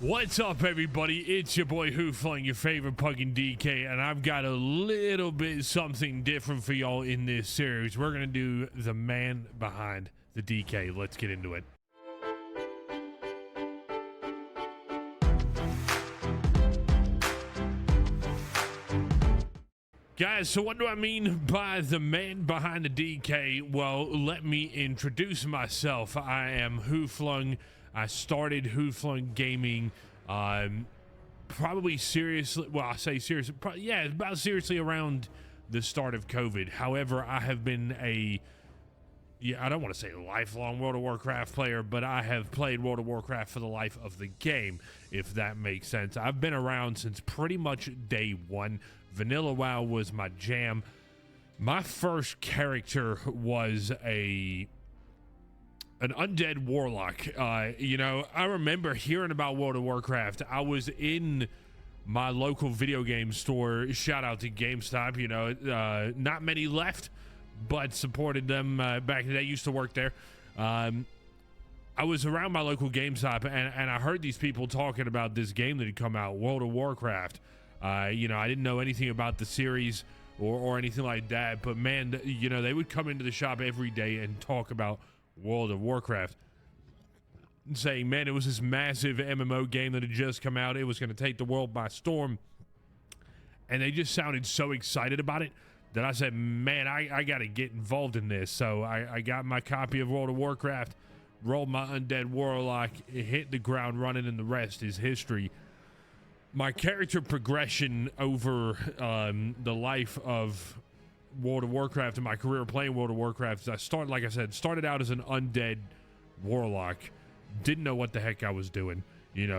What's up, everybody? It's your boy iLvL, your favorite Pugging DK, and I've got a little bit something different for y'all in this series. We're gonna do the man behind the DK. Let's get into it. Guys, so what do I mean by the man behind the DK? Well, let me introduce myself. I am iLvL. I started iLvL Gaming probably seriously, well, I say seriously, yeah, about seriously around the start of COVID. However, I have been I don't want to say a lifelong World of Warcraft player, but I have played World of Warcraft for the life of the game, if that makes sense. I've been around since pretty much day one. Vanilla WoW was my jam. My first character was an undead warlock. I remember hearing about World of Warcraft. I was in my local video game store. Shout out to GameStop. Not many left, but supported them back in the day. Used to work there. I was around my local GameStop, and I heard these people talking about this game that had come out, World of Warcraft. I didn't know anything about the series or anything like that, but man, they would come into the shop every day and talk about World of Warcraft, saying, man, it was this massive MMO game that had just come out. It was going to take the world by storm. And they just sounded so excited about it that I said, man, I got to get involved in this. So I got my copy of World of Warcraft, rolled my undead warlock, hit the ground running, and the rest is history. My character progression over the life of World of Warcraft and my career playing World of Warcraft, started out as an undead warlock. Didn't know what the heck I was doing.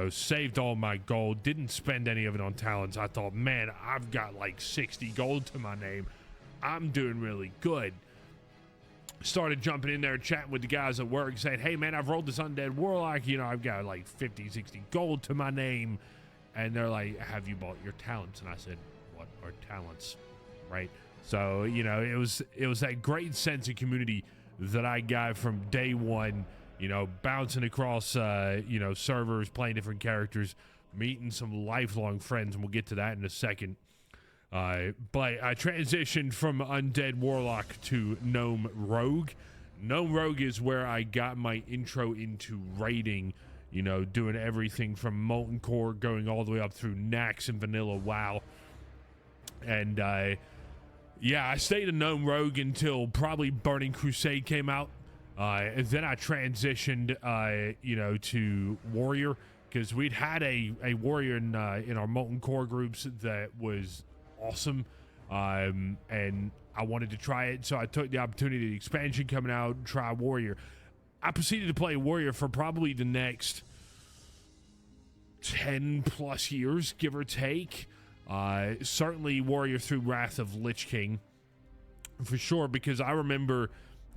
Saved all my gold, didn't spend any of it on talents. I thought, man, I've got like 60 gold to my name. I'm doing really good. Started jumping in there, chatting with the guys at work, saying, hey man, I've rolled this undead warlock. I've got like 50, 60 gold to my name. And they're like, have you bought your talents? And I said, what are talents? Right? So, it was that great sense of community that I got from day one, bouncing across, servers, playing different characters, meeting some lifelong friends, and we'll get to that in a second. But I transitioned from Undead Warlock to Gnome Rogue. Gnome Rogue is where I got my intro into raiding, doing everything from Molten Core, going all the way up through Nax and Vanilla WoW. And, I stayed in Gnome Rogue until probably Burning Crusade came out. And then I transitioned, to Warrior, because we'd had a Warrior in our Molten Core groups that was awesome. And I wanted to try it, so I took the opportunity, the expansion coming out, try Warrior. I proceeded to play Warrior for probably the next 10 plus years, give or take. Certainly Warrior through Wrath of Lich King, for sure, because I remember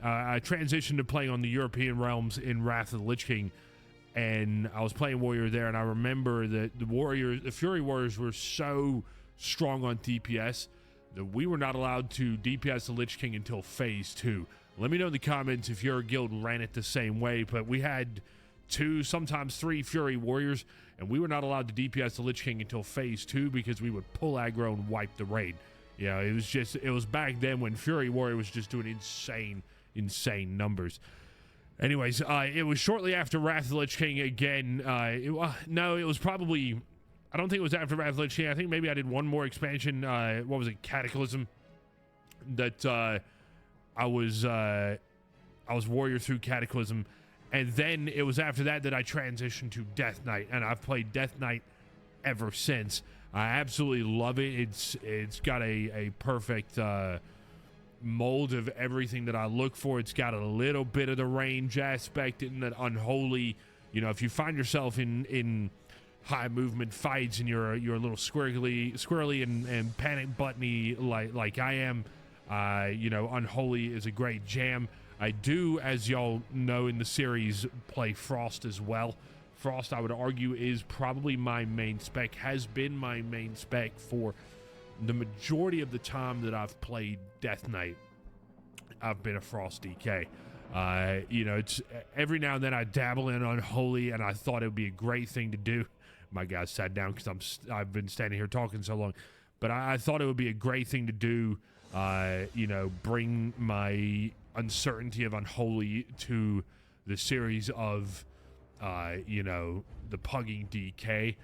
I transitioned to playing on the European realms in Wrath of the Lich King, and I was playing Warrior there, and I remember that the Fury Warriors were so strong on DPS that we were not allowed to DPS the Lich King until Phase 2. Let me know in the comments if your guild ran it the same way, but we had 2, sometimes 3 Fury Warriors, and we were not allowed to DPS the Lich King until Phase 2 because we would pull aggro and wipe the raid. It was back then when Fury Warrior was just doing insane numbers. Anyways, it was shortly after Wrath of the Lich King again. It was probably, I don't think it was after Wrath of the Lich King. I think maybe I did one more expansion. What was it? Cataclysm. That I was Warrior through Cataclysm, and then it was after that I transitioned to Death Knight, and I've played Death Knight ever since. I absolutely love it. It's got a perfect mold of everything that I look for. It's got a little bit of the range aspect in that unholy. If you find yourself in high movement fights and you're a little squirrely and panic buttony like I am, Unholy is a great jam. I do, as y'all know in the series, play Frost as well. Frost, I would argue, is probably my main spec, has been my main spec for the majority of the time that I've played Death Knight. I've been a Frost DK. It's every now and then I dabble in Unholy, and I thought it would be a great thing to do my guys sat down because I've been standing here talking so long. But I thought it would be a great thing to do, you know, bring my uncertainty of Unholy to the series of, you know, the Pugging DK.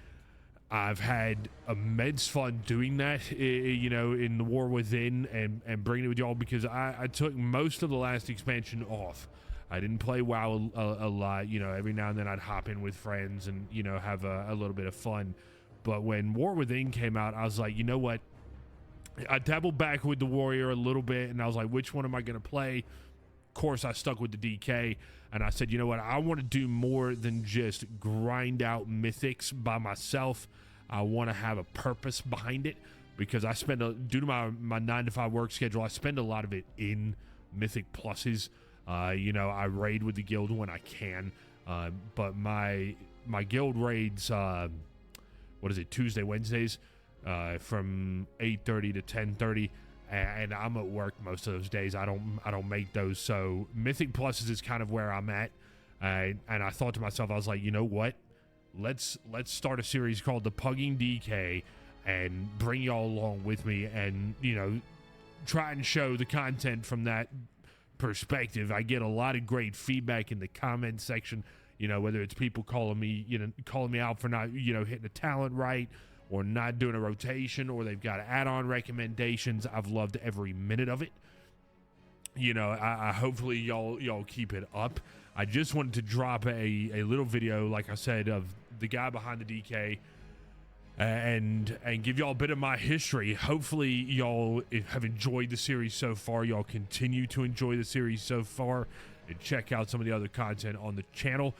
I've had immense fun doing that, you know, in the War Within and bringing it with y'all, because I took most of the last expansion off. I didn't play WoW a lot, you know. Every now and then I'd hop in with friends and, you know, have a little bit of fun. But when War Within came out, I was like, you know what? I dabbled back with the Warrior a little bit, and I was like, which one am I going to play? Of course, I stuck with the DK, and I said, you know what? I want to do more than just grind out mythics by myself. I want to have a purpose behind it, because I spend, due to my 9-to-5 work schedule, I spend a lot of it in mythic pluses. You know, I raid with the guild when I can, but my guild raids, what is it, Tuesday, Wednesdays, from 8:30 to 10:30, and I'm at work most of those days. I don't make those, so mythic pluses is kind of where I'm at. And I thought to myself, I was like, you know what? Let's start a series called the Pugging DK and bring y'all along with me, and, you know, try and show the content from that perspective. I get a lot of great feedback in the comment section, you know, whether it's people calling me out for not, you know, hitting a talent right, or not doing a rotation, or they've got add-on recommendations. I've loved every minute of it. You know, I hopefully y'all keep it up. I just wanted to drop a little video, like I said, of the guy behind the DK, and give y'all a bit of my history. Hopefully y'all have enjoyed the series so far. Y'all continue to enjoy the series so far, and check out some of the other content on the channel.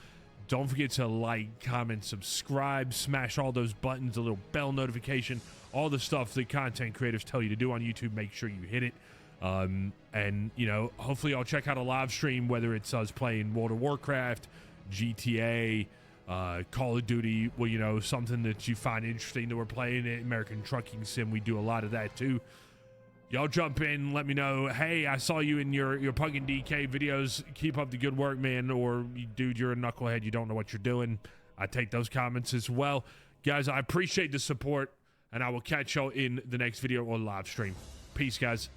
Don't forget to like, comment, subscribe, smash all those buttons, the little bell notification, all the stuff the content creators tell you to do on YouTube. Make sure you hit it. And, you know, hopefully I'll check out a live stream, whether it's us playing World of Warcraft, GTA, Call of Duty, well, you know, something that you find interesting that we're playing. American Trucking Sim, we do a lot of that too. Y'all jump in, let me know, hey, I saw you in your Pugging DK videos. Keep up the good work, man. Or, dude, you're a knucklehead, you don't know what you're doing. I take those comments as well. Guys, I appreciate the support, and I will catch y'all in the next video or live stream. Peace, guys.